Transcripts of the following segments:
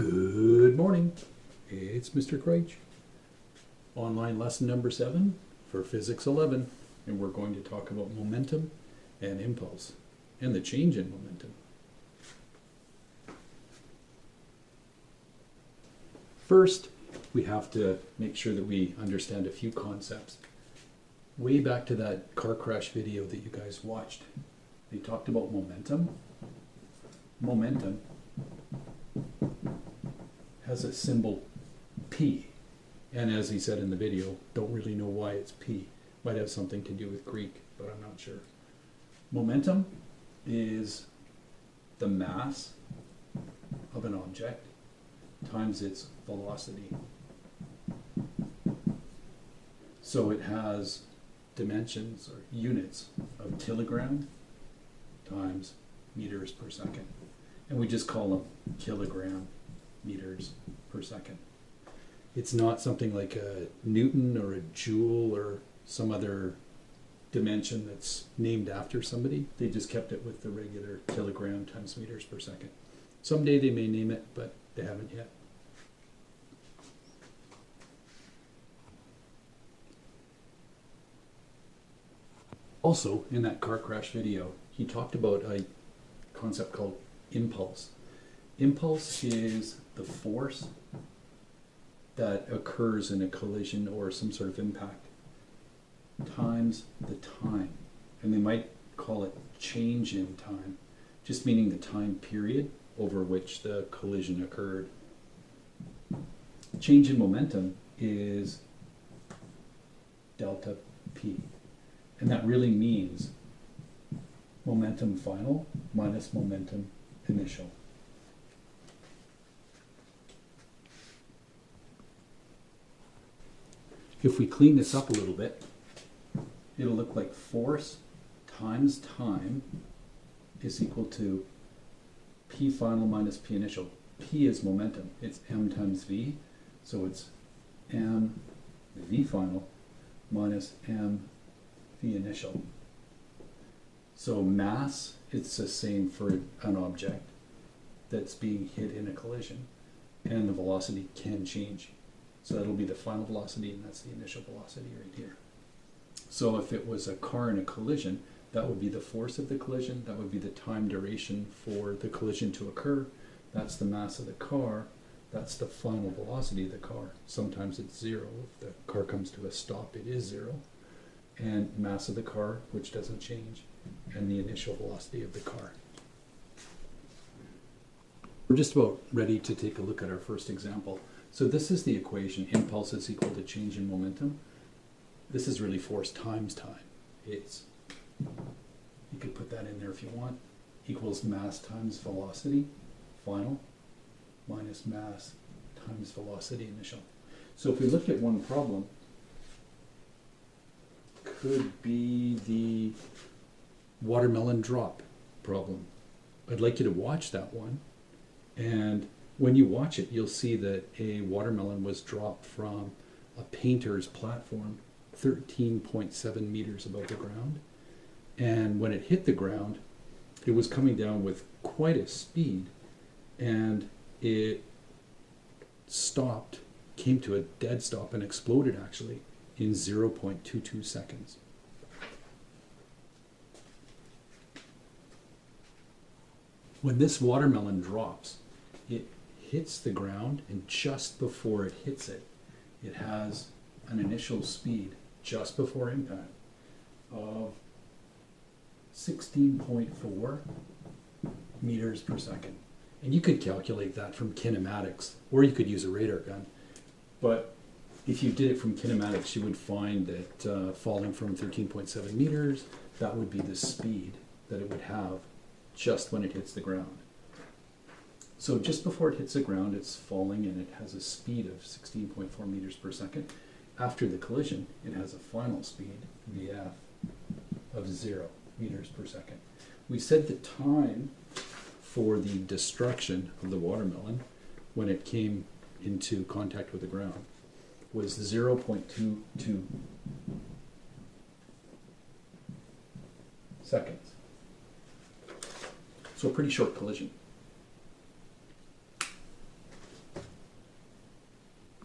Good morning. It's Mr. Crich. Online lesson number 7 for Physics 11, and we're going to talk about momentum and impulse and the change in momentum. First, we have to make sure that we understand a few concepts. Way back to that car crash video that you guys watched, they talked about momentum. Momentum has a symbol P, and as he said in the video, don't really know why it's P. Might have something to do with Greek, but I'm not sure. Momentum is the mass of an object times its velocity. So it has dimensions or units of kilogram times meters per second. And we just call them kilogram meters per second. It's not something like a Newton or a joule or some other dimension that's named after somebody. They just kept it with the regular kilogram times meters per second. Someday they may name it, but they haven't yet. Also, in that car crash video, he talked about a concept called impulse. Impulse is the force that occurs in a collision or some sort of impact times the time. And they might call it change in time, just meaning the time period over which the collision occurred. Change in momentum is delta P. And that really means momentum final minus momentum initial. If we clean this up a little bit, it'll look like force times time is equal to P final minus P initial. P is momentum. It's m times v, so it's m v final minus m v initial. So mass, it's the same for an object that's being hit in a collision, and the velocity can change. So that'll be the final velocity, and that's the initial velocity right here. So if it was a car in a collision, that would be the force of the collision, that would be the time duration for the collision to occur, that's the mass of the car, that's the final velocity of the car. Sometimes it's 0. If the car comes to a stop, it is 0. And mass of the car, which doesn't change, and the initial velocity of the car. We're just about ready to take a look at our first example. So this is the equation, impulse is equal to change in momentum. This is really force times time. It's, you could put that in there if you want, equals mass times velocity, final, minus mass times velocity initial. So if we look at one problem, could be the watermelon drop problem. I'd like you to watch that one, and when you watch it, you'll see that a watermelon was dropped from a painter's platform 13.7 meters above the ground. And when it hit the ground, it was coming down with quite a speed, and it stopped, came to a dead stop and exploded actually in 0.22 seconds. When this watermelon drops, it hits the ground, and just before it hits it, it has an initial speed just before impact of 16.4 meters per second. And you could calculate that from kinematics, or you could use a radar gun. But if you did it from kinematics, you would find that falling from 13.7 meters, that would be the speed that it would have just when it hits the ground. So just before it hits the ground, it's falling, and it has a speed of 16.4 meters per second. After the collision, it has a final speed, Vf, of 0 meters per second. We said the time for the destruction of the watermelon when it came into contact with the ground was 0.22 seconds. So a pretty short collision.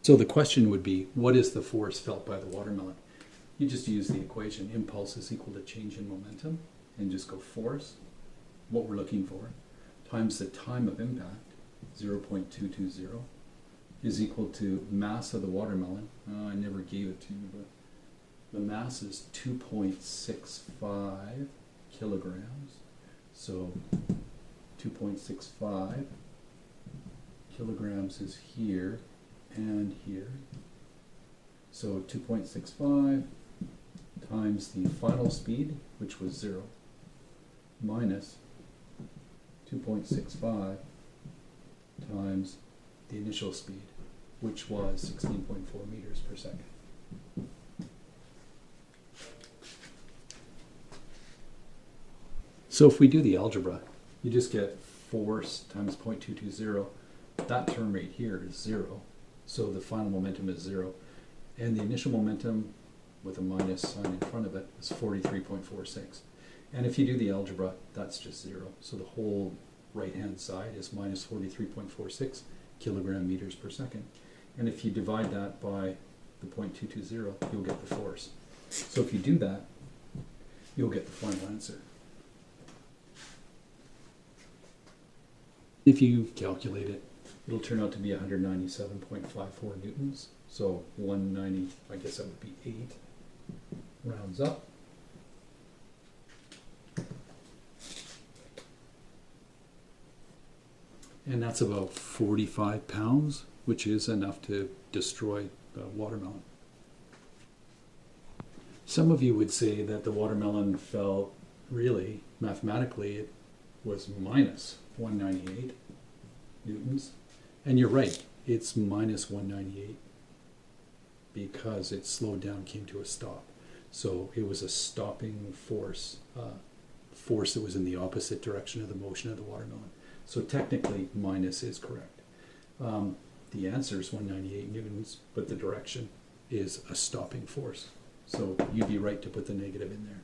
So the question would be, what is the force felt by the watermelon? You just use the equation, impulse is equal to change in momentum, and just go force, what we're looking for, times the time of impact, 0.220, is equal to mass of the watermelon. I never gave it to you, but the mass is 2.65 kilograms. So 2.65 kilograms is here and here. So 2.65 times the final speed, which was 0, minus 2.65 times the initial speed, which was 16.4 meters per second. So if we do the algebra, you just get force times 0.220. That term right here is 0. So the final momentum is 0. And the initial momentum with a minus sign in front of it is 43.46. And if you do the algebra, that's just 0. So the whole right-hand side is minus 43.46 kilogram meters per second. And if you divide that by the 0.220, you'll get the force. So if you do that, you'll get the final answer. If you calculate it, it'll turn out to be 197.54 newtons. So 190, I guess that would be 8, rounds up. And that's about 45 pounds, which is enough to destroy a watermelon. Some of you would say that the watermelon fell, really, mathematically, it was minus 198 newtons. And you're right, it's minus 198 because it slowed down, came to a stop. So it was a stopping force, force that was in the opposite direction of the motion of the watermelon. So technically, minus is correct. The answer is 198 newtons, but the direction is a stopping force. So you'd be right to put the negative in there.